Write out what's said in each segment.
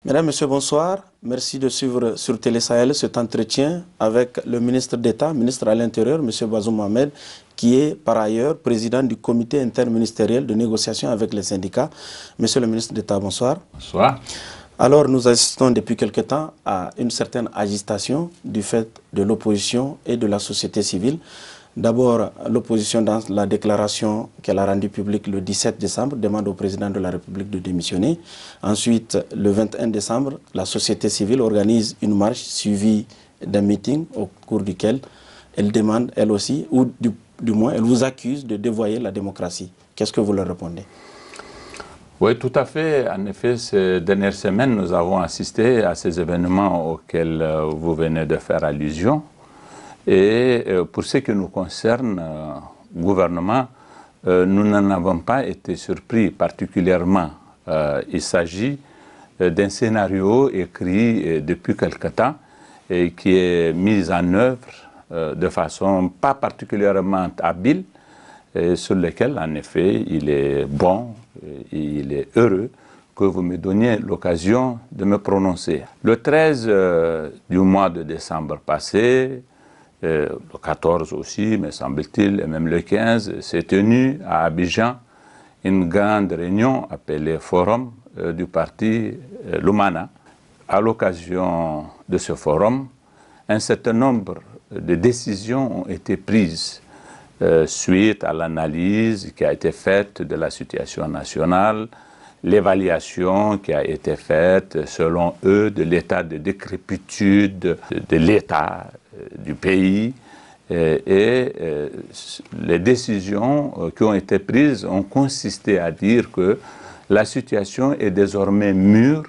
Mesdames, Messieurs, bonsoir. Merci de suivre sur Télé Sahel cet entretien avec le ministre d'État, ministre à l'Intérieur, M. Bazoum Mohamed, qui est par ailleurs président du comité interministériel de négociation avec les syndicats. Monsieur le ministre d'État, bonsoir. Bonsoir. Alors, nous assistons depuis quelque temps à une certaine agitation du fait de l'opposition et de la société civile. D'abord, l'opposition dans la déclaration qu'elle a rendue publique le 17 décembre demande au président de la République de démissionner. Ensuite, le 21 décembre, la société civile organise une marche suivie d'un meeting au cours duquel elle demande, elle aussi, ou du moins, elle vous accuse de dévoyer la démocratie. Qu'est-ce que vous leur répondez? Oui, tout à fait. En effet, ces dernières semaines, nous avons assisté à ces événements auxquels vous venez de faire allusion. Et pour ce qui nous concerne, gouvernement, nous n'en avons pas été surpris particulièrement. Il s'agit d'un scénario écrit depuis quelque temps et qui est mis en œuvre de façon pas particulièrement habile et sur lequel, en effet, il est bon, il est heureux que vous me donniez l'occasion de me prononcer. Le 13 du mois de décembre passé, le 14 aussi, me semble-t-il, et même le 15, s'est tenu à Abidjan une grande réunion appelée Forum du parti Lumana. À l'occasion de ce forum, un certain nombre de décisions ont été prises suite à l'analyse qui a été faite de la situation nationale, l'évaluation qui a été faite, selon eux, de l'état de décrépitude de l'État du pays. Et les décisions qui ont été prises ont consisté à dire que la situation est désormais mûre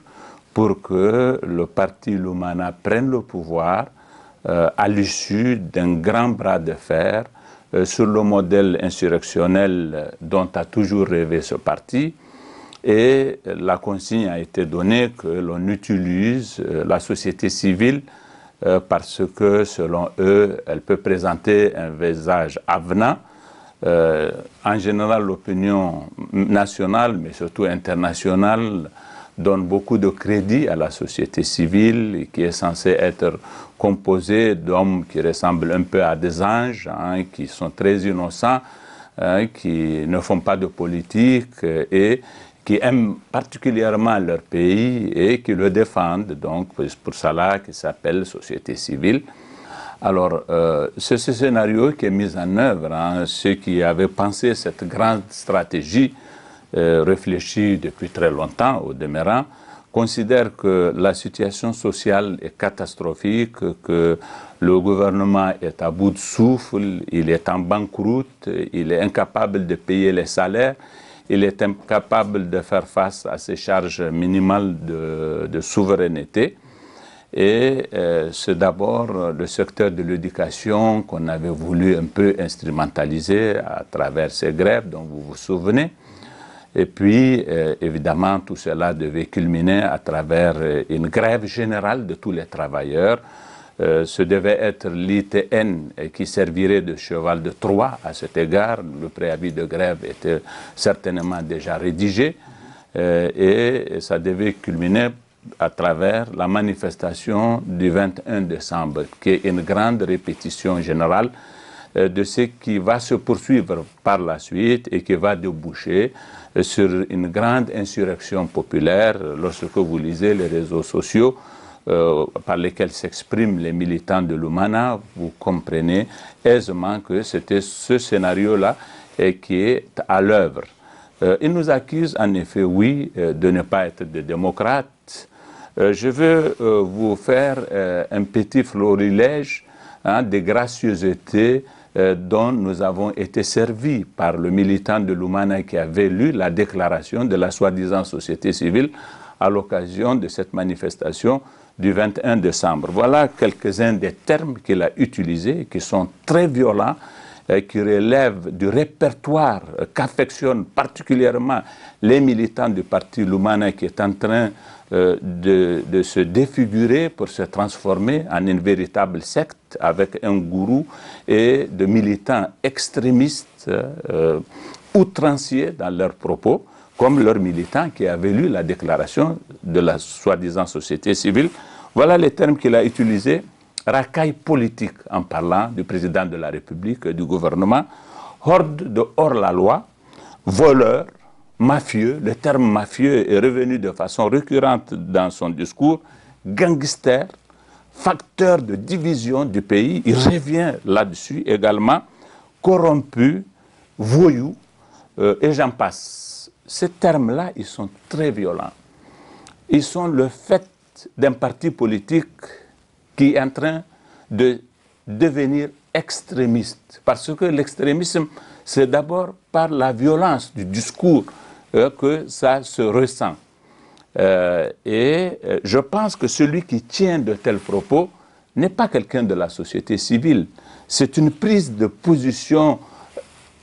pour que le parti Lumana prenne le pouvoir à l'issue d'un grand bras de fer sur le modèle insurrectionnel dont a toujours rêvé ce parti. Et la consigne a été donnée que l'on utilise la société civile parce que, selon eux, elle peut présenter un visage avenant. En général, l'opinion nationale, mais surtout internationale, donne beaucoup de crédit à la société civile qui est censée être composée d'hommes qui ressemblent un peu à des anges, hein, qui sont très innocents, hein, qui ne font pas de politique et qui aiment particulièrement leur pays et qui le défendent. Donc, c'est pour cela qu'il s'appelle société civile. Alors, c'est ce scénario qui est mis en œuvre. Hein. Ceux qui avaient pensé cette grande stratégie réfléchie depuis très longtemps, au demeurant, considèrent que la situation sociale est catastrophique, que le gouvernement est à bout de souffle, il est en banqueroute, il est incapable de payer les salaires, il est incapable de faire face à ses charges minimales de souveraineté. Et c'est d'abord le secteur de l'éducation qu'on avait voulu un peu instrumentaliser à travers ces grèves dont vous vous souvenez. Et puis, évidemment, tout cela devait culminer à travers une grève générale de tous les travailleurs. Ce devait être l'ITN qui servirait de cheval de Troie à cet égard. Le préavis de grève était certainement déjà rédigé et ça devait culminer à travers la manifestation du 21 décembre, qui est une grande répétition générale de ce qui va se poursuivre par la suite et qui va déboucher sur une grande insurrection populaire. Lorsque vous lisez les réseaux sociaux par lesquels s'expriment les militants de Lumana, vous comprenez aisément que c'était ce scénario-là qui est à l'œuvre. Ils nous accusent en effet, oui, de ne pas être des démocrates. Je veux vous faire un petit florilège des gracieusetés dont nous avons été servis par le militant de Lumana qui avait lu la déclaration de la soi-disant société civile à l'occasion de cette manifestation du 21 décembre. Voilà quelques-uns des termes qu'il a utilisés, qui sont très violents, qui relèvent du répertoire qu'affectionnent particulièrement les militants du parti Lumana qui est en train de se défigurer pour se transformer en une véritable secte avec un gourou et de militants extrémistes outranciers dans leurs propos. comme leurs militants qui avaient lu la déclaration de la soi-disant société civile. Voilà les termes qu'il a utilisés. Racaille politique en parlant du président de la République, du gouvernement, horde de hors-la-loi, voleur, mafieux, le terme mafieux est revenu de façon récurrente dans son discours, gangster, facteur de division du pays, il revient là-dessus également, corrompu, voyou, et j'en passe. Ces termes-là, ils sont très violents. Ils sont le fait d'un parti politique qui est en train de devenir extrémiste. Parce que l'extrémisme, c'est d'abord par la violence du discours que ça se ressent. Je pense que celui qui tient de tels propos n'est pas quelqu'un de la société civile. C'est une prise de position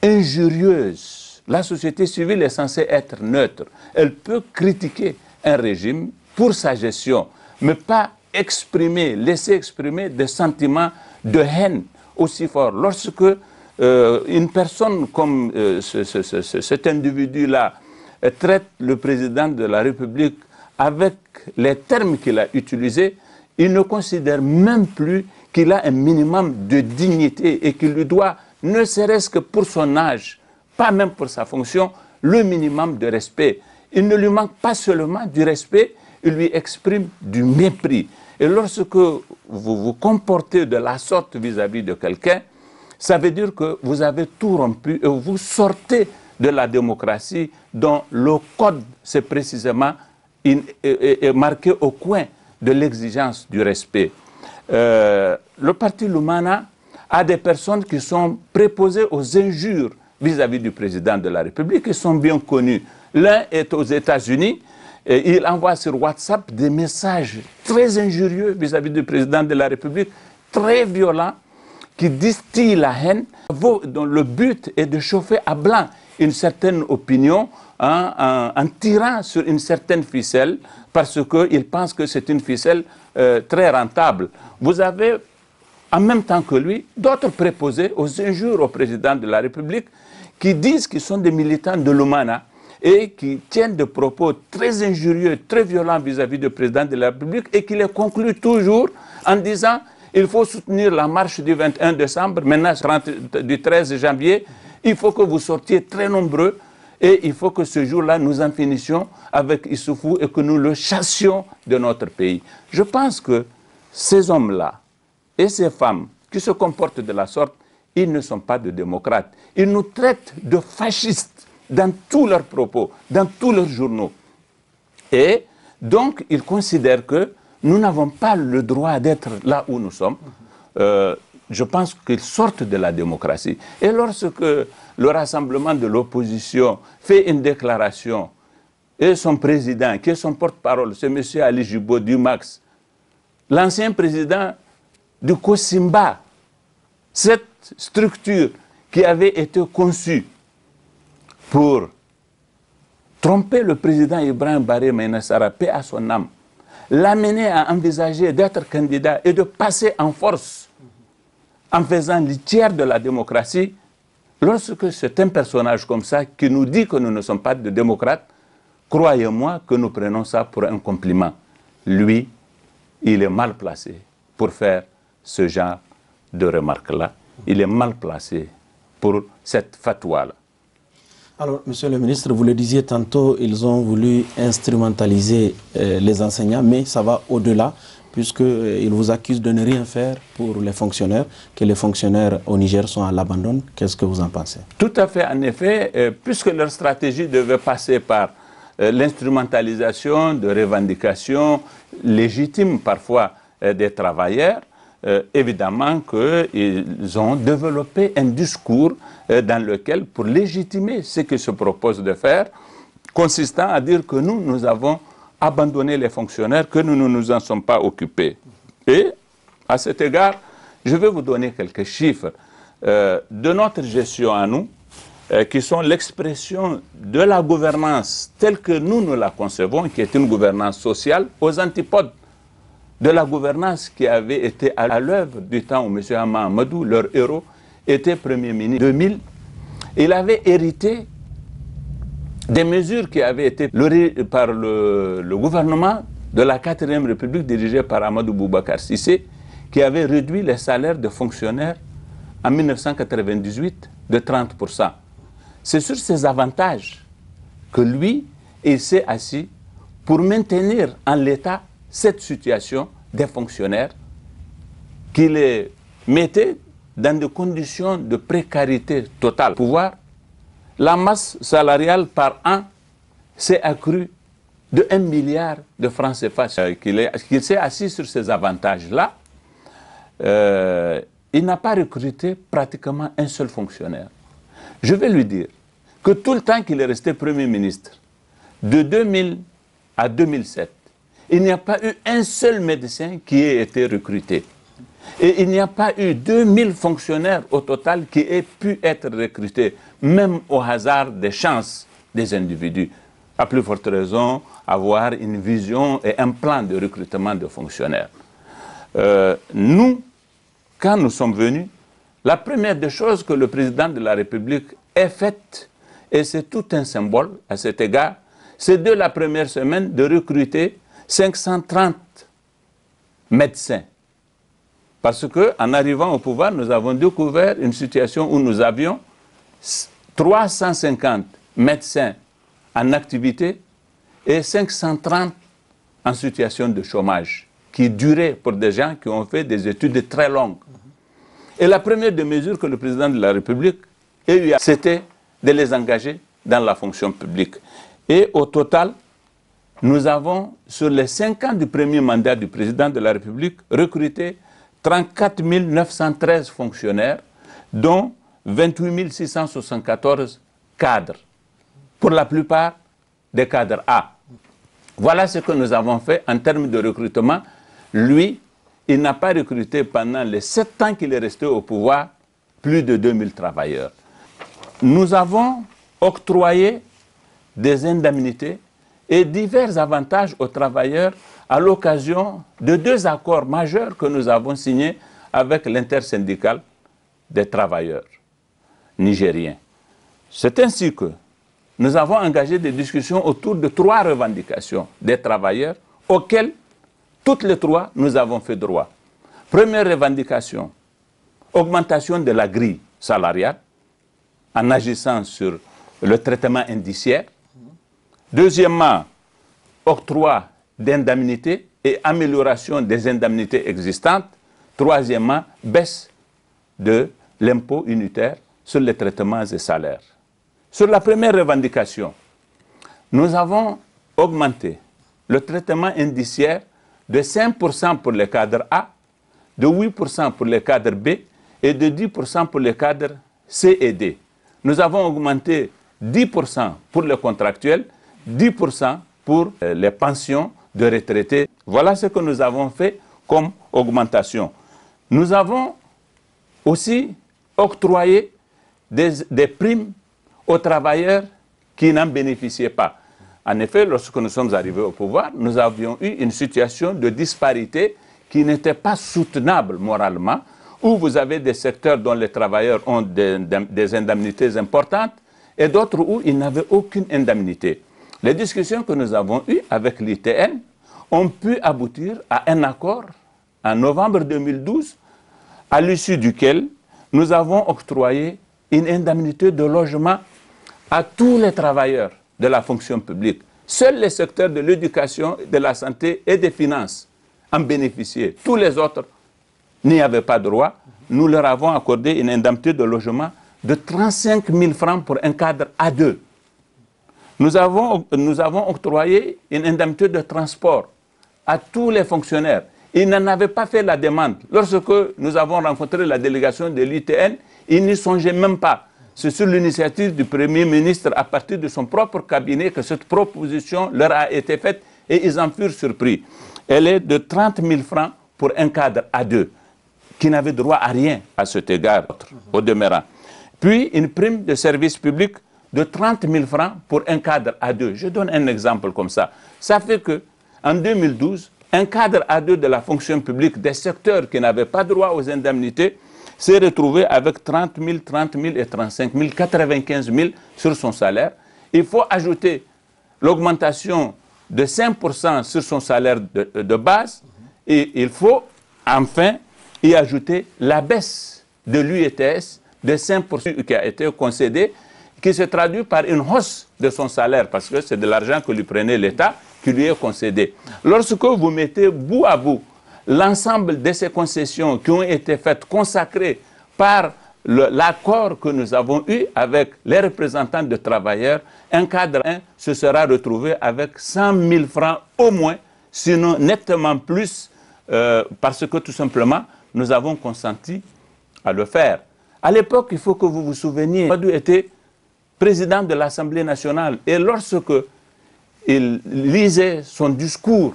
injurieuse. La société civile est censée être neutre. Elle peut critiquer un régime pour sa gestion, mais pas laisser exprimer des sentiments de haine aussi forts. Lorsque une personne comme cet individu-là traite le président de la République avec les termes qu'il a utilisés, il ne considère même plus qu'il a un minimum de dignité et qu'il lui doit, ne serait-ce que pour son âge, pas même pour sa fonction, le minimum de respect. Il ne lui manque pas seulement du respect, il lui exprime du mépris. Et lorsque vous vous comportez de la sorte vis-à-vis de quelqu'un, ça veut dire que vous avez tout rompu et vous sortez de la démocratie dont le code, c'est précisément est marqué au coin de l'exigence du respect. Le parti Lumana a des personnes qui sont préposées aux injures vis-à-vis du président de la République, qui sont bien connus. L'un est aux États-Unis, et il envoie sur WhatsApp des messages très injurieux vis-à-vis du président de la République, très violents, qui distillent la haine, dont le but est de chauffer à blanc une certaine opinion en tirant sur une certaine ficelle, parce qu'il pense que c'est une ficelle très rentable. Vous avez, en même temps que lui, d'autres préposés aux injures au président de la République qui disent qu'ils sont des militants de l'Umana et qui tiennent des propos très injurieux, très violents vis-à-vis du président de la République et qui les concluent toujours en disant il faut soutenir la marche du 21 décembre, maintenant du 13 janvier, il faut que vous sortiez très nombreux et il faut que ce jour-là, nous en finissions avec Issoufou et que nous le chassions de notre pays. Je pense que ces hommes-là et ces femmes qui se comportent de la sorte, ils ne sont pas de démocrates. Ils nous traitent de fascistes dans tous leurs propos, dans tous leurs journaux. Et donc, ils considèrent que nous n'avons pas le droit d'être là où nous sommes. Je pense qu'ils sortent de la démocratie. Et lorsque le rassemblement de l'opposition fait une déclaration, et son président, qui est son porte-parole, c'est M. Ali Jibo Dumax, l'ancien président du COSIMBA, cette structure qui avait été conçue pour tromper le président Ibrahim Baré Maïnassara, paix à son âme, l'amener à envisager d'être candidat et de passer en force en faisant litière de la démocratie, lorsque c'est un personnage comme ça qui nous dit que nous ne sommes pas de démocrates, croyez-moi que nous prenons ça pour un compliment. Lui, il est mal placé pour faire ce genre de remarques-là. Il est mal placé pour cette fatwa-là. Alors, Monsieur le ministre, vous le disiez tantôt, ils ont voulu instrumentaliser les enseignants, mais ça va au-delà, puisqu'ils vous accusent de ne rien faire pour les fonctionnaires, que les fonctionnaires au Niger sont à l'abandon. Qu'est-ce que vous en pensez? Tout à fait, en effet, puisque leur stratégie devait passer par l'instrumentalisation de revendications légitimes parfois des travailleurs, évidemment qu'ils ont développé un discours dans lequel, pour légitimer ce qu'ils se proposent de faire, consistant à dire que nous avons abandonné les fonctionnaires, que nous ne nous en sommes pas occupés. Et, à cet égard, je vais vous donner quelques chiffres de notre gestion à nous, qui sont l'expression de la gouvernance telle que nous la concevons, qui est une gouvernance sociale, aux antipodes de la gouvernance qui avait été à l'œuvre du temps où M. Hama Amadou, leur héros, était Premier ministre. En 2000, il avait hérité des mesures qui avaient été par le gouvernement de la 4e République dirigée par Amadou Boubacar Sissé, qui avait réduit les salaires de fonctionnaires en 1998 de 30%. C'est sur ces avantages que lui, il s'est assis pour maintenir en l'état cette situation des fonctionnaires qui les mettait dans des conditions de précarité totale. Pouvoir, la masse salariale par an s'est accrue de 1 milliard de francs CFA. Qu'il s'est assis sur ces avantages-là, il n'a pas recruté pratiquement un seul fonctionnaire. Je vais lui dire que tout le temps qu'il est resté Premier ministre, de 2000 à 2007, il n'y a pas eu un seul médecin qui ait été recruté. Et il n'y a pas eu 2000 fonctionnaires au total qui aient pu être recrutés, même au hasard des chances des individus. À plus forte raison, avoir une vision et un plan de recrutement de fonctionnaires. Nous, quand nous sommes venus, la première des choses que le président de la République ait faite, et c'est tout un symbole à cet égard, c'est dès la première semaine de recruter 530 médecins. Parce qu'en arrivant au pouvoir, nous avons découvert une situation où nous avions 350 médecins en activité et 530 en situation de chômage, qui durait pour des gens qui ont fait des études très longues. Et la première des mesures que le président de la République a eu, c'était de les engager dans la fonction publique. Et au total, nous avons, sur les 5 ans du premier mandat du président de la République, recruté 34 913 fonctionnaires, dont 28 674 cadres, pour la plupart des cadres A. Voilà ce que nous avons fait en termes de recrutement. Lui, il n'a pas recruté pendant les 7 ans qu'il est resté au pouvoir plus de 2000 travailleurs. Nous avons octroyé des indemnités et divers avantages aux travailleurs à l'occasion de 2 accords majeurs que nous avons signés avec l'intersyndicale des travailleurs nigériens. C'est ainsi que nous avons engagé des discussions autour de 3 revendications des travailleurs auxquelles toutes les 3 nous avons fait droit. Première revendication, augmentation de la grille salariale en agissant sur le traitement indiciaire. Deuxièmement, octroi d'indemnités et amélioration des indemnités existantes. Troisièmement, baisse de l'impôt unitaire sur les traitements et salaires. Sur la première revendication, nous avons augmenté le traitement indiciaire de 5% pour les cadres A, de 8% pour les cadres B et de 10% pour les cadres C et D. Nous avons augmenté 10% pour les contractuels, 10% pour les pensions de retraités. Voilà ce que nous avons fait comme augmentation. Nous avons aussi octroyé des primes aux travailleurs qui n'en bénéficiaient pas. En effet, lorsque nous sommes arrivés au pouvoir, nous avions eu une situation de disparité qui n'était pas soutenable moralement, où vous avez des secteurs dont les travailleurs ont des indemnités importantes et d'autres où ils n'avaient aucune indemnité. Les discussions que nous avons eues avec l'ITN ont pu aboutir à un accord en novembre 2012, à l'issue duquel nous avons octroyé une indemnité de logement à tous les travailleurs de la fonction publique. Seuls les secteurs de l'éducation, de la santé et des finances en bénéficiaient. Tous les autres n'y avaient pas droit. Nous leur avons accordé une indemnité de logement de 35 000 francs pour un cadre A2. Nous avons octroyé une indemnité de transport à tous les fonctionnaires. Ils n'en avaient pas fait la demande. Lorsque nous avons rencontré la délégation de l'ITN, ils n'y songeaient même pas. C'est sur l'initiative du Premier ministre, à partir de son propre cabinet, que cette proposition leur a été faite et ils en furent surpris. Elle est de 30 000 francs pour un cadre A2, qui n'avait droit à rien à cet égard, au demeurant. Puis une prime de service public de 30 000 francs pour un cadre A2. Je donne un exemple comme ça. Ça fait qu'en 2012, un cadre A2 de la fonction publique des secteurs qui n'avaient pas droit aux indemnités s'est retrouvé avec 30 000 et 35 000, 95 000 sur son salaire. il faut ajouter l'augmentation de 5% sur son salaire de base et il faut enfin y ajouter la baisse de l'UETS de 5% qui a été concédée, qui se traduit par une hausse de son salaire, parce que c'est de l'argent que lui prenait l'État qui lui est concédé. Lorsque vous mettez bout à bout l'ensemble de ces concessions qui ont été faites, consacrées par l'accord que nous avons eu avec les représentants de travailleurs, un cadre se sera retrouvé avec 100 000 francs au moins, sinon nettement plus, parce que tout simplement, nous avons consenti à le faire. À l'époque, il faut que vous vous souveniez, Mamadou était président de l'Assemblée nationale et lorsque il lisait son discours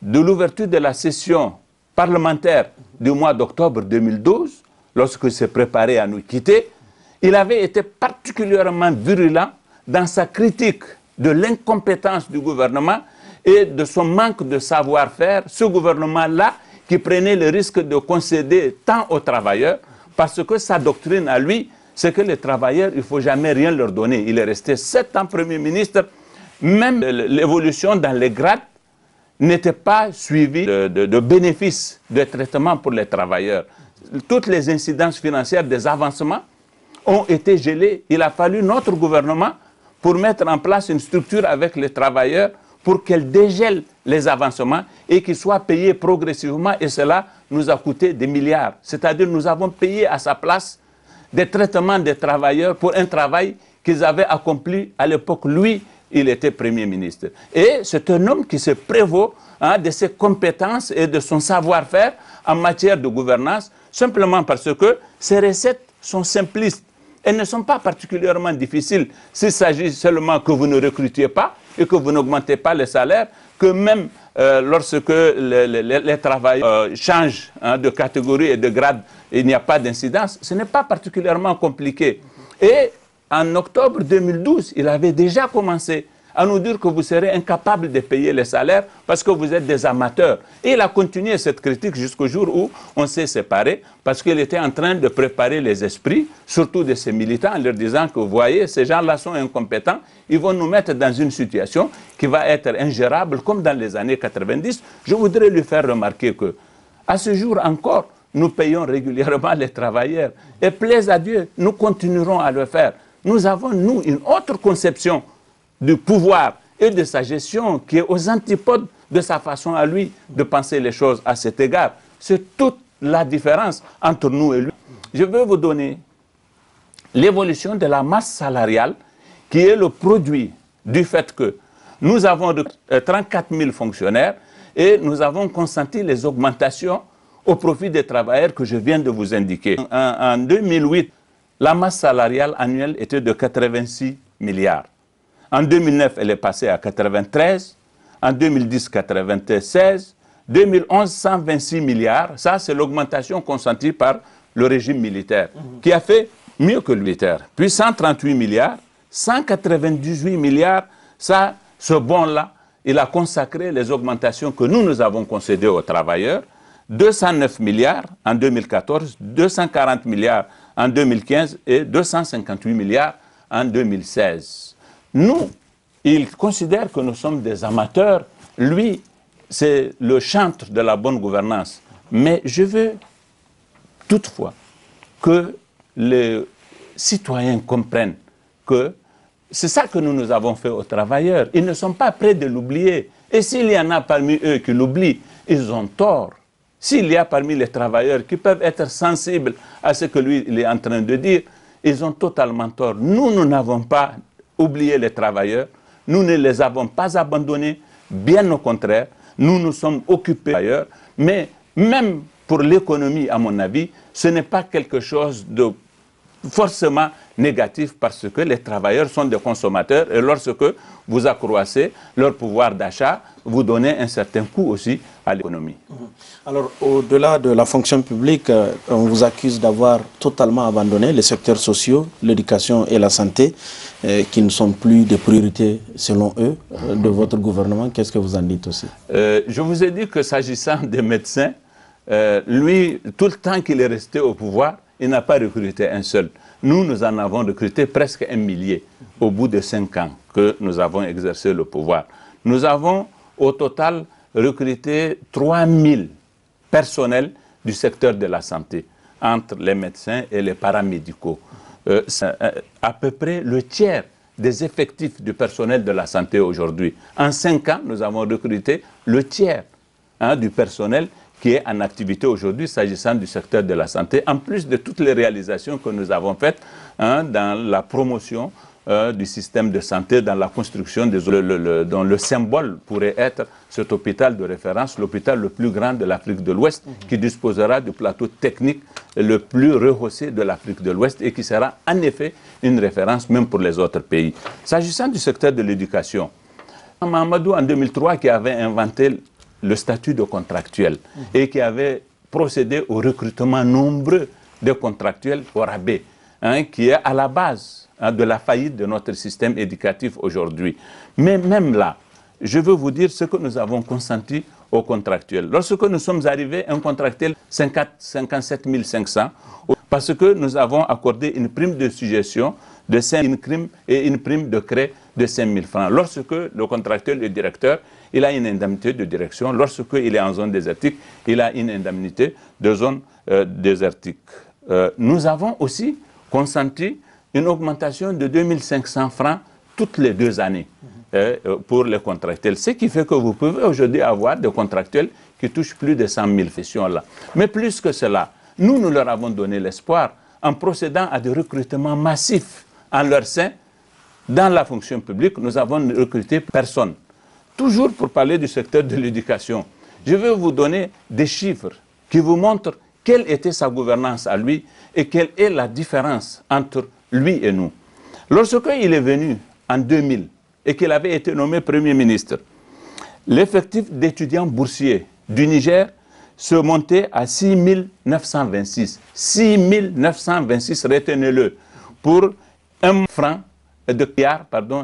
de l'ouverture de la session parlementaire du mois d'octobre 2012, lorsqu'il s'est préparé à nous quitter, il avait été particulièrement virulent dans sa critique de l'incompétence du gouvernement et de son manque de savoir-faire, ce gouvernement-là qui prenait le risque de concéder tant aux travailleurs, parce que sa doctrine à lui, c'est que les travailleurs, il ne faut jamais rien leur donner. Il est resté 7 ans Premier ministre, même l'évolution dans les grades n'était pas suivie de bénéfices de traitement pour les travailleurs. Toutes les incidences financières des avancements ont été gelées. Il a fallu notre gouvernement pour mettre en place une structure avec les travailleurs pour qu'elle dégèle les avancements et qu'ils soient payés progressivement. Et cela nous a coûté des milliards. C'est-à-dire nous avons payé à sa place des traitements des travailleurs pour un travail qu'ils avaient accompli à l'époque. Lui, il était Premier ministre. Et c'est un homme qui se prévaut de ses compétences et de son savoir-faire en matière de gouvernance, simplement parce que ces recettes sont simplistes. Elles ne sont pas particulièrement difficiles s'il s'agit seulement que vous ne recrutiez pas et que vous n'augmentez pas les salaires, que même lorsque les travailleurs changent de catégorie et de grade, il n'y a pas d'incidence. Ce n'est pas particulièrement compliqué. Et en octobre 2012, il avait déjà commencé à nous dire que vous serez incapables de payer les salaires parce que vous êtes des amateurs. Et il a continué cette critique jusqu'au jour où on s'est séparés parce qu'il était en train de préparer les esprits, surtout de ses militants, en leur disant que vous voyez, ces gens-là sont incompétents, ils vont nous mettre dans une situation qui va être ingérable comme dans les années 90. Je voudrais lui faire remarquer que, à ce jour encore, nous payons régulièrement les travailleurs. Et plaise à Dieu, nous continuerons à le faire. Nous avons, nous, une autre conception du pouvoir et de sa gestion qui est aux antipodes de sa façon à lui de penser les choses à cet égard. C'est toute la différence entre nous et lui. Je veux vous donner l'évolution de la masse salariale qui est le produit du fait que nous avons 34 000 fonctionnaires et nous avons consenti les augmentations au profit des travailleurs que je viens de vous indiquer. En 2008, la masse salariale annuelle était de 86 milliards. En 2009, elle est passée à 93. En 2010, 96. 2011, 126 milliards. Ça, c'est l'augmentation consentie par le régime militaire, qui a fait mieux que le militaire. Puis 138 milliards, 198 milliards, ça, ce bon-là, il a consacré les augmentations que nous avons concédées aux travailleurs. 209 milliards en 2014, 240 milliards en 2015 et 258 milliards en 2016. Nous, il considère que nous sommes des amateurs. Lui, c'est le chantre de la bonne gouvernance. Mais je veux toutefois que les citoyens comprennent que c'est ça que nous avons fait aux travailleurs. Ils ne sont pas prêts de l'oublier. Et s'il y en a parmi eux qui l'oublient, ils ont tort. S'il y a parmi les travailleurs qui peuvent être sensibles à ce que lui il est en train de dire, ils ont totalement tort. Nous n'avons pas oublié les travailleurs, nous ne les avons pas abandonnés, bien au contraire, nous nous sommes occupés d'ailleurs, mais même pour l'économie, à mon avis, ce n'est pas quelque chose de forcément négatif parce que les travailleurs sont des consommateurs et lorsque vous accroissez leur pouvoir d'achat, vous donnez un certain coût aussi à l'économie. Alors, au-delà de la fonction publique, on vous accuse d'avoir totalement abandonné les secteurs sociaux, l'éducation et la santé, qui ne sont plus des priorités, selon eux, de votre gouvernement. Qu'est-ce que vous en dites aussi? Je vous ai dit que s'agissant des médecins, lui, tout le temps qu'il est resté au pouvoir, il n'a pas recruté un seul. Nous en avons recruté presque 1 millier au bout de 5 ans que nous avons exercé le pouvoir. Nous avons au total recruté 3000 personnels du secteur de la santé, entre les médecins et les paramédicaux. C'est à peu près le tiers des effectifs du personnel de la santé aujourd'hui. En 5 ans, nous avons recruté le tiers du personnel qui est en activité aujourd'hui s'agissant du secteur de la santé, en plus de toutes les réalisations que nous avons faites dans la promotion du système de santé, dans la construction dont le symbole pourrait être cet hôpital de référence, l'hôpital le plus grand de l'Afrique de l'Ouest, qui disposera du plateau technique le plus rehaussé de l'Afrique de l'Ouest et qui sera en effet une référence même pour les autres pays. S'agissant du secteur de l'éducation, Mahamadou en 2003 qui avait inventé le statut de contractuel et qui avait procédé au recrutement nombreux de contractuels au rabais, qui est à la base de la faillite de notre système éducatif aujourd'hui. Mais même là, je veux vous dire ce que nous avons consenti aux contractuels. Lorsque nous sommes arrivés, un contractuel 57 500, parce que nous avons accordé une prime de suggestion de 5 000 et une prime de craie de 5 000 francs. Lorsque le contractuel est directeur, il a une indemnité de direction. Lorsqu'il est en zone désertique, il a une indemnité de zone désertique. Nous avons aussi consenti une augmentation de 2 500 francs toutes les 2 années pour les contractuels. Ce qui fait que vous pouvez aujourd'hui avoir des contractuels qui touchent plus de 100 000 sessions là. Mais plus que cela, nous leur avons donné l'espoir en procédant à des recrutements massifs en leur sein. Dans la fonction publique, nous avons recruté personne. Toujours pour parler du secteur de l'éducation, je vais vous donner des chiffres qui vous montrent quelle était sa gouvernance à lui et quelle est la différence entre lui et nous. Lorsqu'il est venu en 2000 et qu'il avait été nommé Premier ministre, l'effectif d'étudiants boursiers du Niger se montait à 6 926. 6 926, retenez-le, pour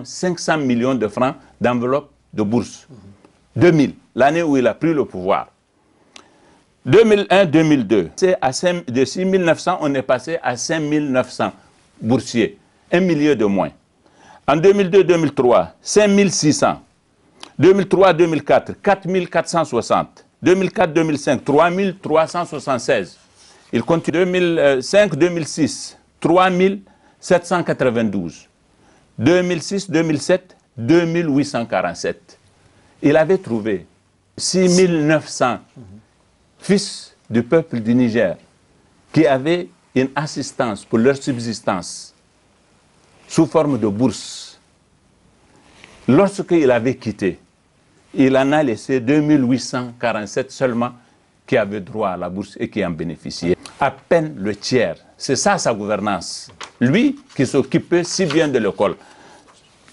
500 millions de francs d'enveloppe de bourse. 2000, l'année où il a pris le pouvoir. 2001-2002, de 6 900, on est passé à 5 900 boursiers, 1 million de moins. En 2002-2003, 5 600. 2003-2004, 4 460. 2004-2005, 3 376. Il continue 2005-2006, 3 792. 2006-2007, 2847. Il avait trouvé 6 900 fils du peuple du Niger qui avaient une assistance pour leur subsistance sous forme de bourse. Lorsqu'il avait quitté, il en a laissé 2847 seulement qui avaient droit à la bourse et qui en bénéficiaient. À peine le tiers. C'est ça sa gouvernance. Lui qui s'occupait si bien de l'école.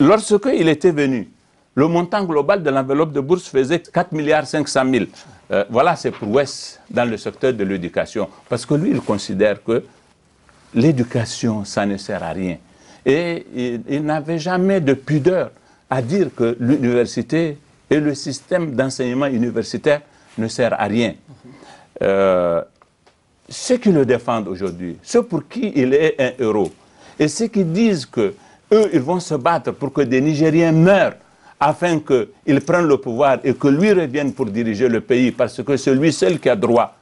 Lorsqu'il était venu, le montant global de l'enveloppe de bourse faisait 4 500 000. Voilà ses prouesses dans le secteur de l'éducation. Parce que lui, il considère que l'éducation, ça ne sert à rien. Et il n'avait jamais de pudeur à dire que l'université et le système d'enseignement universitaire ne sert à rien. Ceux qui le défendent aujourd'hui, ceux pour qui il est un héros, et ceux qui disent que eux, ils vont se battre pour que des Nigériens meurent afin qu'ils prennent le pouvoir et que lui revienne pour diriger le pays, parce que c'est lui seul qui a droit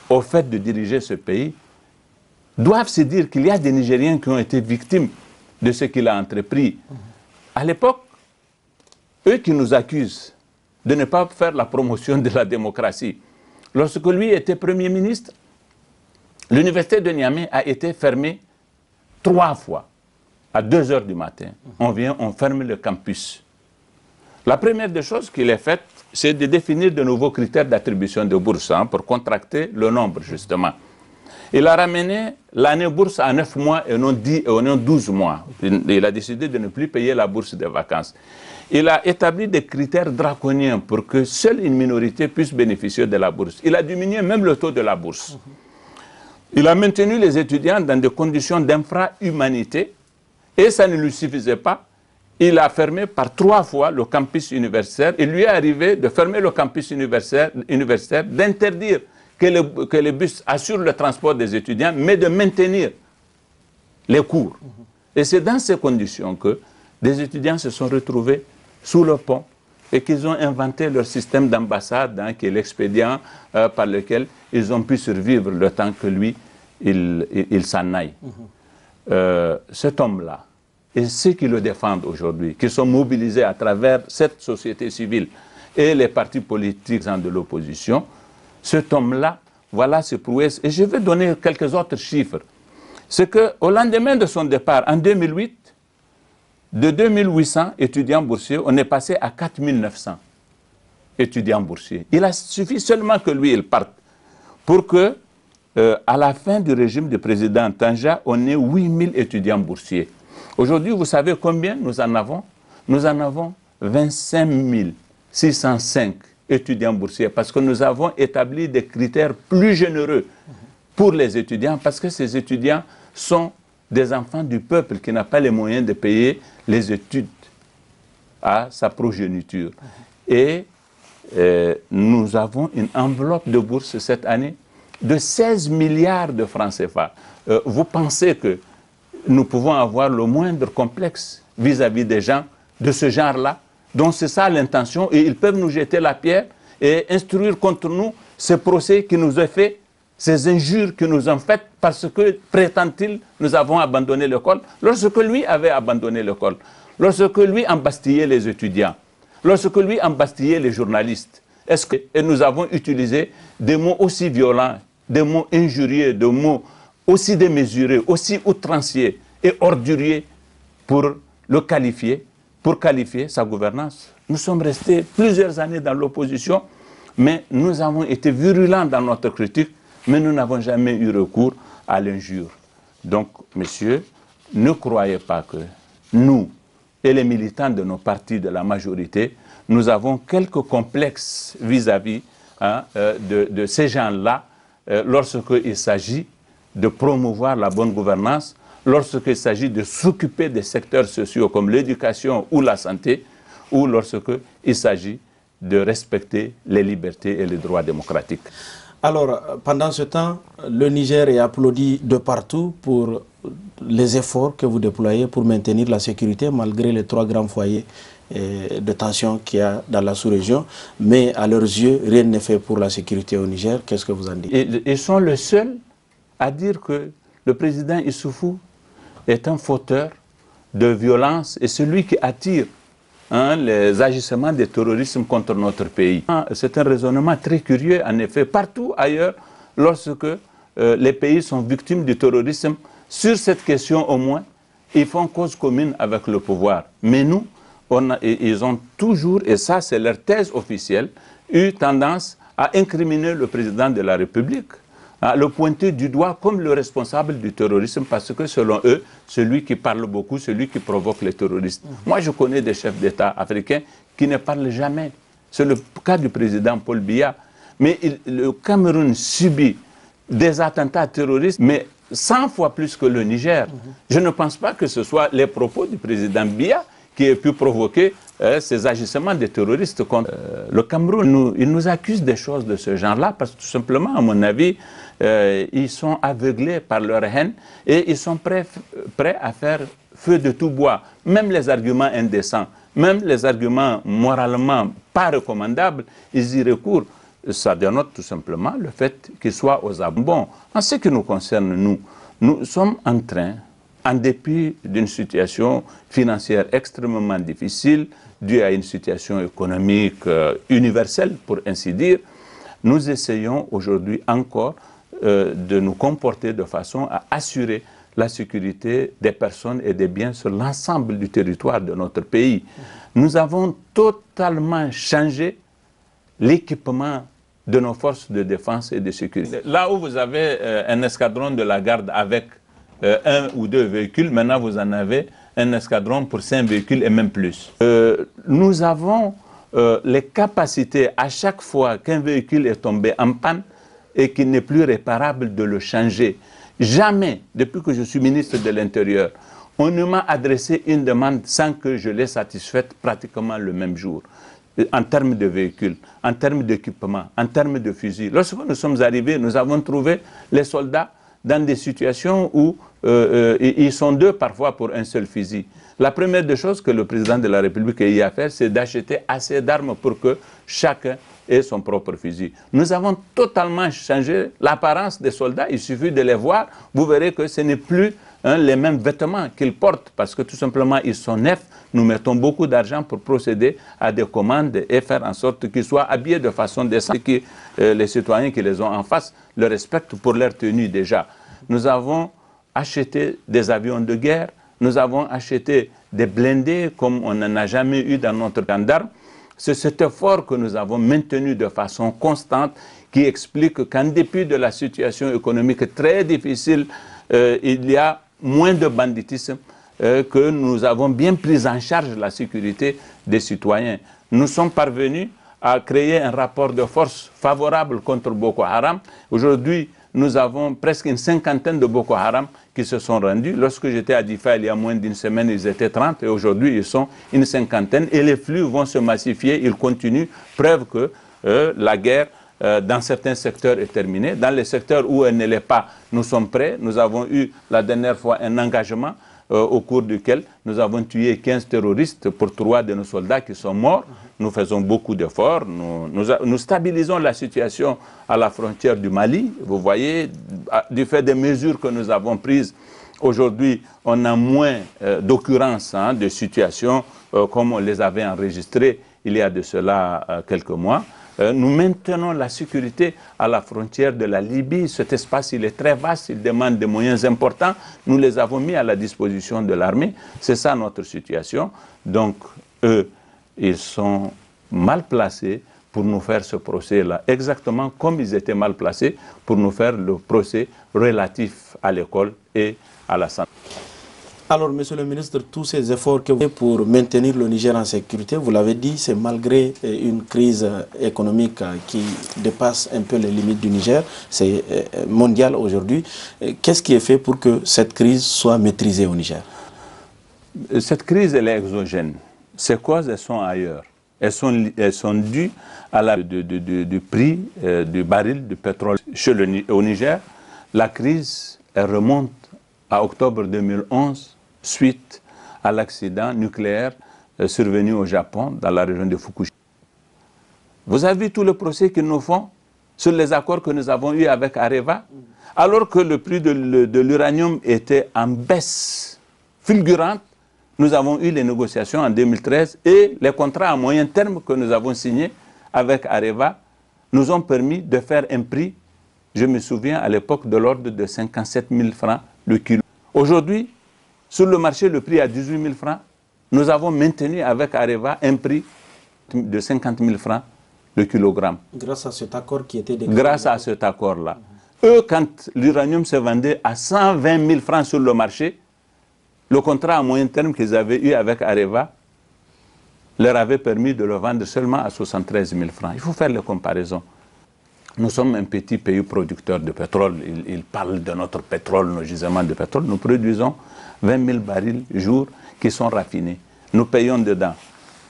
au fait de diriger ce pays, doivent se dire qu'il y a des Nigériens qui ont été victimes de ce qu'il a entrepris. À l'époque, eux qui nous accusent de ne pas faire la promotion de la démocratie, lorsque lui était Premier ministre, l'université de Niamey a été fermée 3 fois. À 2 h du matin, on ferme le campus. La première des choses qu'il a faite, c'est de définir de nouveaux critères d'attribution de bourse pour contracter le nombre, justement. Il a ramené l'année bourse à 9 mois et non 12 mois. Il a décidé de ne plus payer la bourse de vacances. Il a établi des critères draconiens pour que seule une minorité puisse bénéficier de la bourse. Il a diminué même le taux de la bourse. Il a maintenu les étudiants dans des conditions d'infra-humanité et ça ne lui suffisait pas. Il a fermé par 3 fois le campus universitaire. Il lui est arrivé de fermer le campus universitaire, d'interdire que les bus assurent le transport des étudiants, mais de maintenir les cours. Et c'est dans ces conditions que des étudiants se sont retrouvés sous le pont et qu'ils ont inventé leur système d'ambassade, hein, qui est l'expédient par lequel ils ont pu survivre le temps que lui, il s'en aille. Cet homme-là, et ceux qui le défendent aujourd'hui, qui sont mobilisés à travers cette société civile et les partis politiques de l'opposition, cet homme-là, voilà ses prouesses. Et je vais donner quelques autres chiffres. C'est qu'au lendemain de son départ, en 2008, de 2800 étudiants boursiers, on est passé à 4900 étudiants boursiers. Il a suffi seulement que lui, il parte pour que, à la fin du régime du président Tanja, on ait 8000 étudiants boursiers. Aujourd'hui, vous savez combien nous en avons? Nous en avons 25 605 étudiants boursiers parce que nous avons établi des critères plus généreux pour les étudiants parce que ces étudiants sont des enfants du peuple qui n'a pas les moyens de payer les études à sa progéniture. Et nous avons une enveloppe de bourse cette année de 16 milliards de francs CFA. Vous pensez que nous pouvons avoir le moindre complexe vis-à-vis des gens de ce genre-là? Donc c'est ça l'intention et ils peuvent nous jeter la pierre et instruire contre nous ce procès qui nous a fait, ces injures que nous ont faites parce que, prétend-il, nous avons abandonné l'école, lorsque lui avait abandonné l'école, lorsque lui embastillait les étudiants, lorsque lui embastillait les journalistes. Et nous avons utilisé des mots aussi violents, des mots injurieux, des mots aussi démesurés, aussi outranciers et orduriers pour le qualifier, pour qualifier sa gouvernance. Nous sommes restés plusieurs années dans l'opposition, mais nous avons été virulents dans notre critique, mais nous n'avons jamais eu recours à l'injure. Donc, messieurs, ne croyez pas que nous et les militants de nos partis de la majorité, nous avons quelques complexes vis-à-vis de ces gens-là lorsqu'il s'agit de promouvoir la bonne gouvernance, lorsqu'il s'agit de s'occuper des secteurs sociaux comme l'éducation ou la santé, ou lorsqu'il s'agit de respecter les libertés et les droits démocratiques. Alors, pendant ce temps, le Niger est applaudi de partout pour les efforts que vous déployez pour maintenir la sécurité, malgré les 3 grands foyers de tension qu'il y a dans la sous-région. Mais à leurs yeux, rien n'est fait pour la sécurité au Niger. Qu'est-ce que vous en dites? Ils sont les seuls à dire que le président Issoufou est un fauteur de violence et celui qui attire les agissements des terroristes contre notre pays. C'est un raisonnement très curieux, en effet. Partout ailleurs, lorsque les pays sont victimes du terrorisme, sur cette question au moins, ils font cause commune avec le pouvoir. Mais nous, ils ont toujours, et ça c'est leur thèse officielle, eu tendance à incriminer le président de la République, à le pointer du doigt comme le responsable du terrorisme parce que selon eux, celui qui parle beaucoup, celui qui provoque les terroristes. Moi, je connais des chefs d'État africains qui ne parlent jamais. C'est le cas du président Paul Biya. Mais le Cameroun subit des attentats terroristes, mais 100 fois plus que le Niger. Je ne pense pas que ce soit les propos du président Biya qui aient pu provoquer ces agissements des terroristes contre le Cameroun. Ils nous accusent des choses de ce genre-là parce que tout simplement, à mon avis, ils sont aveuglés par leur haine et ils sont prêts à faire feu de tout bois. Même les arguments indécents, même les arguments moralement pas recommandables, ils y recourent. Ça dénote tout simplement le fait qu'ils soient aux abonnés. Bon, en ce qui nous concerne, nous sommes en train, en dépit d'une situation financière extrêmement difficile, due à une situation économique universelle, pour ainsi dire, nous essayons aujourd'hui encore de nous comporter de façon à assurer la sécurité des personnes et des biens sur l'ensemble du territoire de notre pays. Nous avons totalement changé l'équipement de nos forces de défense et de sécurité. Là où vous avez un escadron de la garde avec 1 ou 2 véhicules, maintenant vous en avez un escadron pour 5 véhicules et même plus. Nous avons les capacités à chaque fois qu'un véhicule est tombé en panne et qu'il n'est plus réparable de le changer. Jamais, depuis que je suis ministre de l'Intérieur, on ne m'a adressé une demande sans que je l'ai satisfaite pratiquement le même jour. en termes de véhicules, en termes d'équipement, en termes de fusils. Lorsque nous sommes arrivés, nous avons trouvé les soldats dans des situations où ils sont deux parfois pour un seul fusil. La première des choses que le président de la République a eu à faire, c'est d'acheter assez d'armes pour que chacun ait son propre fusil. Nous avons totalement changé l'apparence des soldats. Il suffit de les voir. Vous verrez que ce n'est plus les mêmes vêtements qu'ils portent parce que tout simplement ils sont neufs. Nous mettons beaucoup d'argent pour procéder à des commandes et faire en sorte qu'ils soient habillés de façon décente, que les citoyens qui les ont en face le respectent pour leur tenue déjà. Nous avons acheté des avions de guerre, nous avons acheté des blindés comme on n'en a jamais eu dans notre camp d'armes. C'est cet effort que nous avons maintenu de façon constante qui explique qu'en dépit de la situation économique très difficile, il y a moins de banditisme, que nous avons bien pris en charge la sécurité des citoyens. Nous sommes parvenus à créer un rapport de force favorable contre Boko Haram. Aujourd'hui, nous avons presque une cinquantaine de Boko Haram qui se sont rendus. Lorsque j'étais à Difa, il y a moins d'une semaine, ils étaient 30 et aujourd'hui, ils sont une cinquantaine. Et les flux vont se massifier, ils continuent. Preuve que la guerre dans certains secteurs est terminée. Dans les secteurs où elle ne l'est pas, nous sommes prêts. Nous avons eu la dernière fois un engagement au cours duquel nous avons tué 15 terroristes pour 3 de nos soldats qui sont morts. Nous faisons beaucoup d'efforts. Nous stabilisons la situation à la frontière du Mali. Vous voyez, du fait des mesures que nous avons prises, aujourd'hui, on a moins d'occurrences de situations comme on les avait enregistrées il y a de cela quelques mois. Nous maintenons la sécurité à la frontière de la Libye. Cet espace, il est très vaste, il demande des moyens importants. Nous les avons mis à la disposition de l'armée. C'est ça notre situation. Donc, eux, ils sont mal placés pour nous faire ce procès-là, exactement comme ils étaient mal placés pour nous faire le procès relatif à l'école et à la santé. Alors, monsieur le ministre, tous ces efforts que vous faites pour maintenir le Niger en sécurité, vous l'avez dit, c'est malgré une crise économique qui dépasse un peu les limites du Niger, c'est mondial aujourd'hui. Qu'est-ce qui est fait pour que cette crise soit maîtrisée au Niger? Cette crise, elle est exogène. Ses causes, elles sont ailleurs. Elles sont dues à du prix du baril de pétrole au Niger. La crise, elle remonte à octobre 2011, suite à l'accident nucléaire survenu au Japon, dans la région de Fukushima. Vous avez vu tout le procès qu'ils nous font sur les accords que nous avons eus avec Areva, alors que le prix de l'uranium était en baisse fulgurante. Nous avons eu les négociations en 2013 et les contrats à moyen terme que nous avons signés avec Areva nous ont permis de faire un prix, je me souviens à l'époque, de l'ordre de 57 000 francs le kilo. Aujourd'hui, sur le marché, le prix est à 18 000 francs. Nous avons maintenu avec Areva un prix de 50 000 francs le kilogramme. Grâce à cet accord qui était déclaré. Grâce à cet accord-là. Eux, quand l'uranium se vendait à 120 000 francs sur le marché, le contrat à moyen terme qu'ils avaient eu avec Areva leur avait permis de le vendre seulement à 73 000 francs. Il faut faire les comparaisons. Nous sommes un petit pays producteur de pétrole. Ils parlent de notre pétrole, nos gisements de pétrole. Nous produisons 20 000 barils jour qui sont raffinés. Nous payons dedans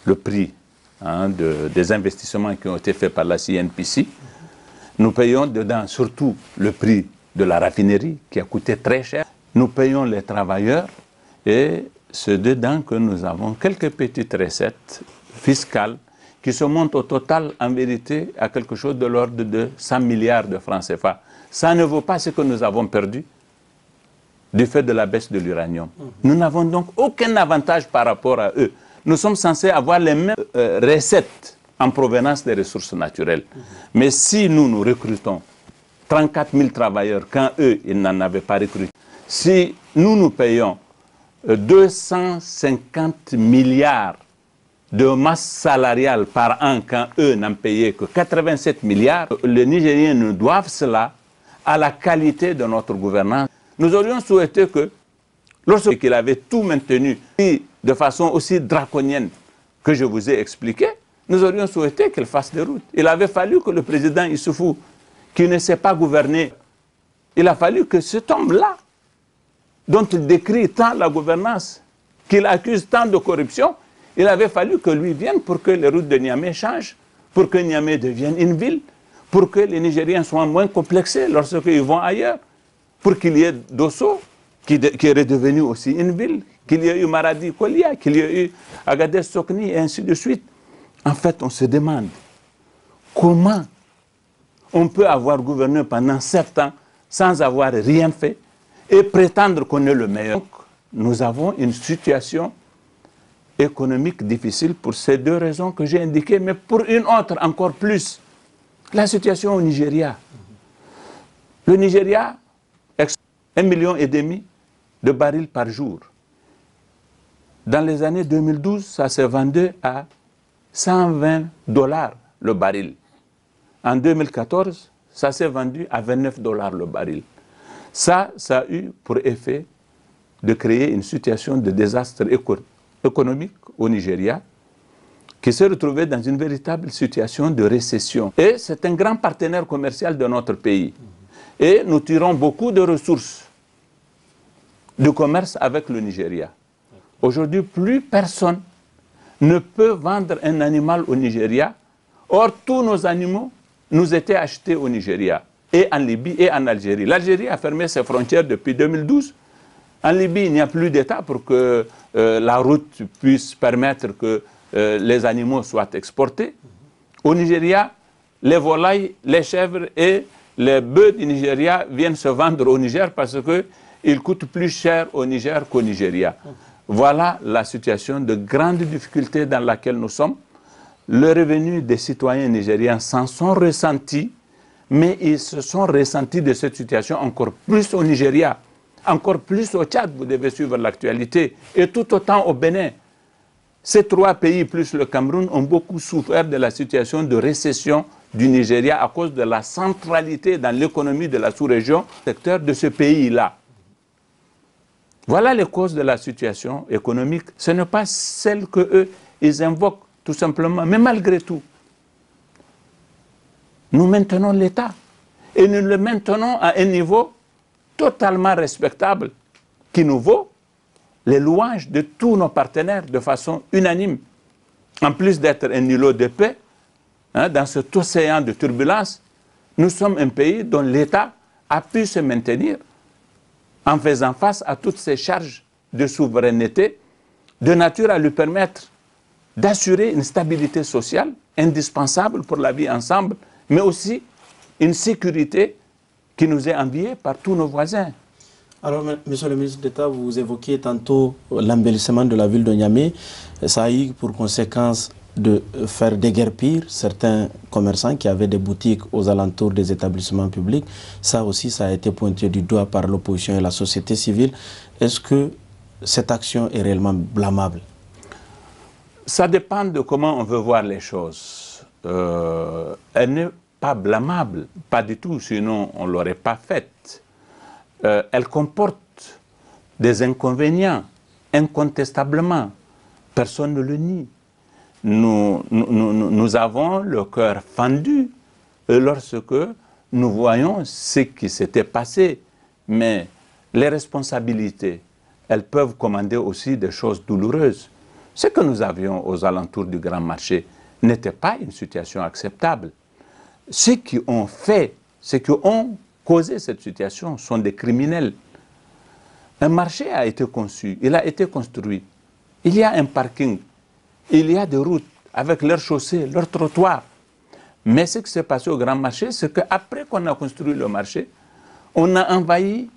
le prix des investissements qui ont été faits par la CNPC. Nous payons dedans surtout le prix de la raffinerie qui a coûté très cher. Nous payons les travailleurs et c'est dedans que nous avons quelques petites recettes fiscales qui se montent au total, en vérité, à quelque chose de l'ordre de 100 milliards de francs CFA. Ça ne vaut pas ce que nous avons perdu du fait de la baisse de l'uranium. Nous n'avons donc aucun avantage par rapport à eux. Nous sommes censés avoir les mêmes recettes en provenance des ressources naturelles. Mais si nous recrutons 34 000 travailleurs quand eux, ils n'en avaient pas recruté, si nous payons 250 milliards de masse salariale par an quand eux n'en payaient que 87 milliards, les Nigériens nous doivent cela à la qualité de notre gouvernance. Nous aurions souhaité que, lorsqu'il avait tout maintenu de façon aussi draconienne que je vous ai expliqué, nous aurions souhaité qu'il fasse des routes. Il avait fallu que le président Issoufou, qui ne sait pas gouverner, il a fallu que cet homme-là, dont il décrit tant la gouvernance, qu'il accuse tant de corruption, Il avait fallu que lui vienne pour que les routes de Niamey changent, pour que Niamey devienne une ville, pour que les Nigériens soient moins complexés lorsqu'ils vont ailleurs, pour qu'il y ait Dosso, qui est redevenu aussi une ville, qu'il y ait eu Maradi Kolia, qu'il y ait eu Agadez Sokni, et ainsi de suite. En fait, on se demande comment on peut avoir gouverné pendant 7 ans sans avoir rien fait et prétendre qu'on est le meilleur. Donc, nous avons une situation économique difficile pour ces 2 raisons que j'ai indiquées, mais pour une autre encore plus, la situation au Nigeria. Le Nigeria exporte 1,5 million de barils par jour. Dans les années 2012, ça s'est vendu à $120 le baril. En 2014, ça s'est vendu à $29 le baril. Ça a eu pour effet de créer une situation de désastre économique au Nigeria, qui s'est retrouvé dans une véritable situation de récession. Et c'est un grand partenaire commercial de notre pays. Et nous tirons beaucoup de ressources de commerce avec le Nigeria. Aujourd'hui, plus personne ne peut vendre un animal au Nigeria. Or, tous nos animaux nous étaient achetés au Nigeria, et en Libye et en Algérie. L'Algérie a fermé ses frontières depuis 2012. En Libye, il n'y a plus d'État pour que la route puisse permettre que les animaux soient exportés. Au Nigeria, les volailles, les chèvres et les bœufs du Nigeria viennent se vendre au Niger parce qu'ils coûtent plus cher au Niger qu'au Nigeria. Voilà la situation de grande difficulté dans laquelle nous sommes. Le revenu des citoyens nigériens s'en sont ressentis, mais ils se sont ressentis de cette situation encore plus au Nigeria, encore plus au Tchad, vous devez suivre l'actualité, et tout autant au Bénin. Ces 3 pays, plus le Cameroun, ont beaucoup souffert de la situation de récession du Nigeria à cause de la centralité dans l'économie de la sous-région, secteur de ce pays-là. Voilà les causes de la situation économique. Ce n'est pas celle qu'eux, ils invoquent tout simplement. Mais malgré tout, nous maintenons l'État. Et nous le maintenons à un niveau totalement respectable qui nous vaut les louanges de tous nos partenaires de façon unanime. En plus d'être un îlot de paix, dans cet océan de turbulences, nous sommes un pays dont l'État a pu se maintenir en faisant face à toutes ces charges de souveraineté, de nature à lui permettre d'assurer une stabilité sociale indispensable pour la vie ensemble, mais aussi une sécurité qui nous est enviée par tous nos voisins. Alors, monsieur le ministre d'État, vous évoquiez tantôt l'embellissement de la ville de Niamey. Ça a eu pour conséquence de faire déguerpir certains commerçants qui avaient des boutiques aux alentours des établissements publics. Ça aussi, ça a été pointé du doigt par l'opposition et la société civile. Est-ce que cette action est réellement blâmable? Ça dépend de comment on veut voir les choses. Elle n'est pas blâmable, pas du tout, sinon on ne l'aurait pas faite. Elle comporte des inconvénients, incontestablement. Personne ne le nie. Nous avons le cœur fendu lorsque nous voyons ce qui s'était passé. Mais les responsabilités, elles peuvent commander aussi des choses douloureuses. Ce que nous avions aux alentours du Grand Marché n'était pas une situation acceptable. Ceux qui ont fait, ceux qui ont causé cette situation sont des criminels. Un marché a été conçu, il a été construit. Il y a un parking, il y a des routes avec leurs chaussées, leurs trottoirs. Mais ce qui s'est passé au Grand Marché, c'est qu'après qu'on a construit le marché, on a envahi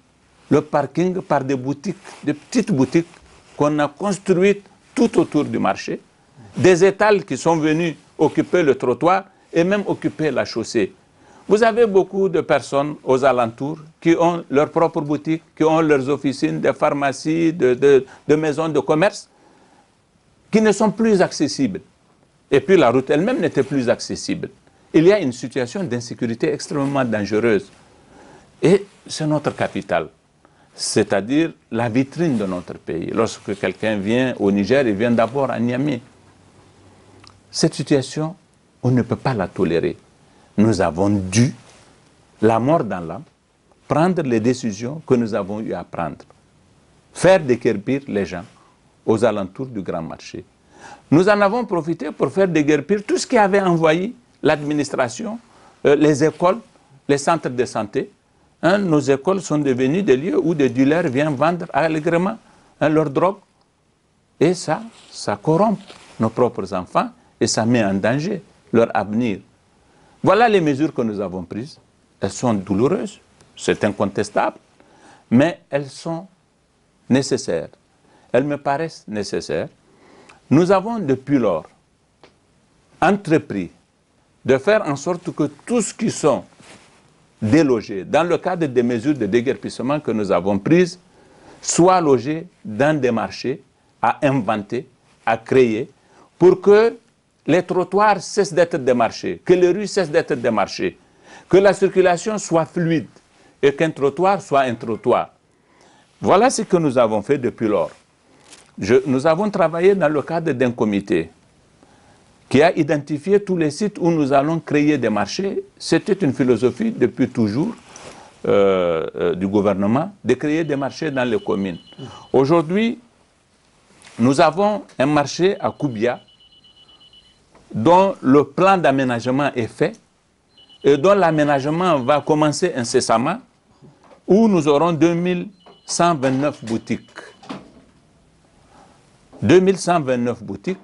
le parking par des boutiques, des petites boutiques qu'on a construites tout autour du marché, des étals qui sont venus occuper le trottoir et même occuper la chaussée. Vous avez beaucoup de personnes aux alentours qui ont leurs propres boutiques, qui ont leurs officines, des pharmacies, de maisons de commerce, qui ne sont plus accessibles. Et puis la route elle-même n'était plus accessible. Il y a une situation d'insécurité extrêmement dangereuse. Et c'est notre capitale, c'est-à-dire la vitrine de notre pays. Lorsque quelqu'un vient au Niger, il vient d'abord à Niamey. Cette situation, on ne peut pas la tolérer. Nous avons dû, la mort dans l'âme, prendre les décisions que nous avons eu à prendre. Faire déguerpir les gens aux alentours du Grand Marché. Nous en avons profité pour faire déguerpir tout ce qui avait envahi l'administration, les écoles, les centres de santé. Nos écoles sont devenues des lieux où des dealers viennent vendre allègrement leur drogue. Et ça corrompt nos propres enfants et ça met en danger leur avenir. Voilà les mesures que nous avons prises. Elles sont douloureuses, c'est incontestable, mais elles sont nécessaires. Elles me paraissent nécessaires. Nous avons depuis lors entrepris de faire en sorte que tous qui sont délogés dans le cadre des mesures de déguerpissement que nous avons prises soient logés dans des marchés à inventer, à créer, pour que les trottoirs cessent d'être des marchés, que les rues cessent d'être des marchés, que la circulation soit fluide et qu'un trottoir soit un trottoir. Voilà ce que nous avons fait depuis lors. Nous avons travaillé dans le cadre d'un comité qui a identifié tous les sites où nous allons créer des marchés. C'était une philosophie depuis toujours du gouvernement de créer des marchés dans les communes. Aujourd'hui, nous avons un marché à Koubia dont le plan d'aménagement est fait et dont l'aménagement va commencer incessamment, où nous aurons 2129 boutiques. 2129 boutiques.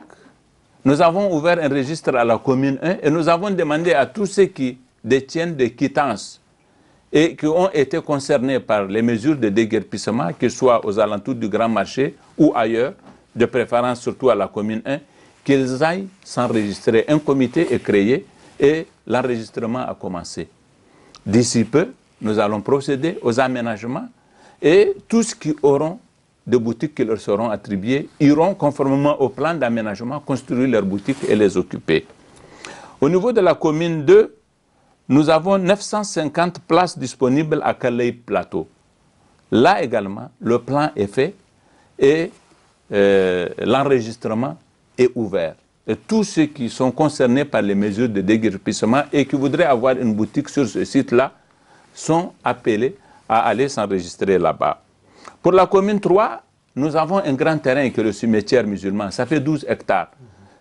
Nous avons ouvert un registre à la commune 1 et nous avons demandé à tous ceux qui détiennent des quittances et qui ont été concernés par les mesures de déguerpissement, qu'ils soient aux alentours du Grand Marché ou ailleurs, de préférence surtout à la commune 1, qu'ils aillent s'enregistrer. Un comité est créé et l'enregistrement a commencé. D'ici peu, nous allons procéder aux aménagements et tous qui auront de boutiques qui leur seront attribuées iront conformément au plan d'aménagement construire leurs boutiques et les occuper. Au niveau de la commune 2, nous avons 950 places disponibles à Calais Plateau. Là également, le plan est fait et l'enregistrement est ouvert. Et tous ceux qui sont concernés par les mesures de déguerpissement et qui voudraient avoir une boutique sur ce site-là sont appelés à aller s'enregistrer là-bas. Pour la commune 3, nous avons un grand terrain qui est le cimetière musulman. Ça fait 12 hectares.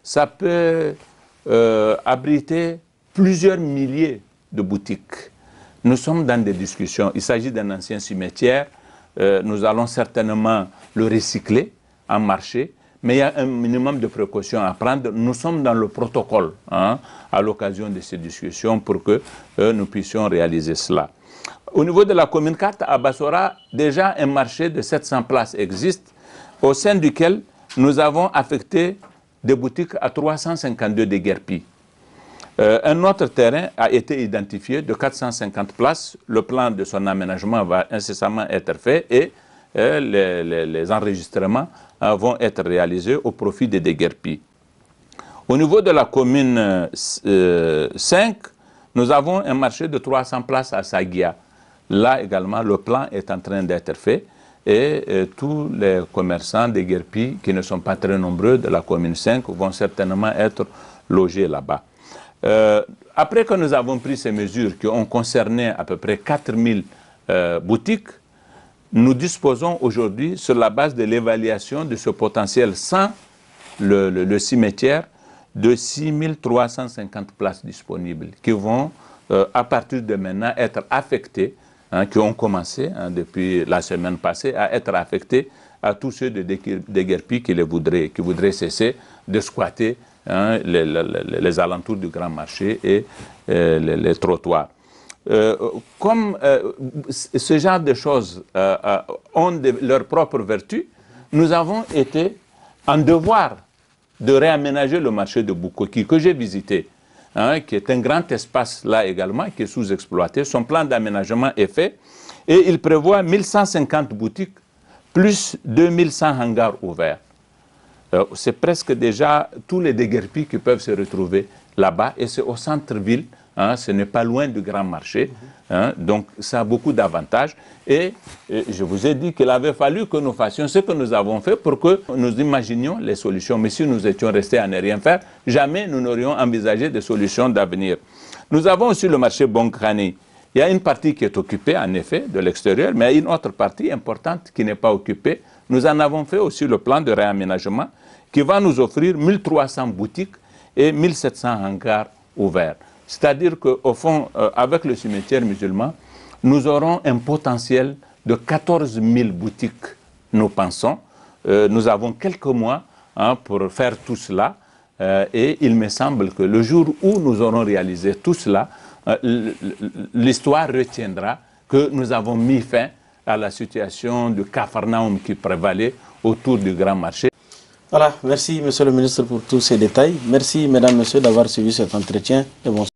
Ça peut abriter plusieurs milliers de boutiques. Nous sommes dans des discussions. Il s'agit d'un ancien cimetière. Nous allons certainement le recycler en marché. Mais il y a un minimum de précautions à prendre. Nous sommes dans le protocole à l'occasion de ces discussions pour que nous puissions réaliser cela. Au niveau de la commune 4, à Bassora, déjà un marché de 700 places existe, au sein duquel nous avons affecté des boutiques à 352 déguerpis. Un autre terrain a été identifié de 450 places. Le plan de son aménagement va incessamment être fait et les enregistrements vont être réalisés au profit des déguerpis. Au niveau de la commune 5, nous avons un marché de 300 places à Saguia. Là également, le plan est en train d'être fait et tous les commerçants déguerpis qui ne sont pas très nombreux de la commune 5 vont certainement être logés là-bas. Après que nous avons pris ces mesures qui ont concerné à peu près 4000 boutiques, nous disposons aujourd'hui, sur la base de l'évaluation de ce potentiel sans le cimetière, de 6350 places disponibles qui vont, à partir de maintenant, être affectées, qui ont commencé depuis la semaine passée, à être affectées à tous ceux de déguerpis qui voudraient cesser de squatter les alentours du Grand Marché et les trottoirs. Comme ce genre de choses ont leurs propres vertus, nous avons été en devoir de réaménager le marché de Bukoki que j'ai visité, qui est un grand espace là également, qui est sous-exploité. Son plan d'aménagement est fait et il prévoit 1150 boutiques plus 2100 hangars ouverts. C'est presque déjà tous les déguerpis qui peuvent se retrouver là-bas et c'est au centre-ville. Ce n'est pas loin du Grand Marché, donc ça a beaucoup d'avantages. Et je vous ai dit qu'il avait fallu que nous fassions ce que nous avons fait pour que nous imaginions les solutions. Mais si nous étions restés à ne rien faire, jamais nous n'aurions envisagé des solutions d'avenir. Nous avons aussi le marché Bonkrani. Il y a une partie qui est occupée, en effet, de l'extérieur, mais il y a une autre partie importante qui n'est pas occupée. Nous en avons fait aussi le plan de réaménagement qui va nous offrir 1300 boutiques et 1700 hangars ouverts. C'est-à-dire qu'au fond, avec le cimetière musulman, nous aurons un potentiel de 14 000 boutiques, nous pensons. Nous avons quelques mois pour faire tout cela. Et il me semble que le jour où nous aurons réalisé tout cela, l'histoire retiendra que nous avons mis fin à la situation de Capharnaüm qui prévalait autour du grand marché. Voilà, merci Monsieur le ministre pour tous ces détails. Merci Mesdames, Messieurs d'avoir suivi cet entretien et bonsoir.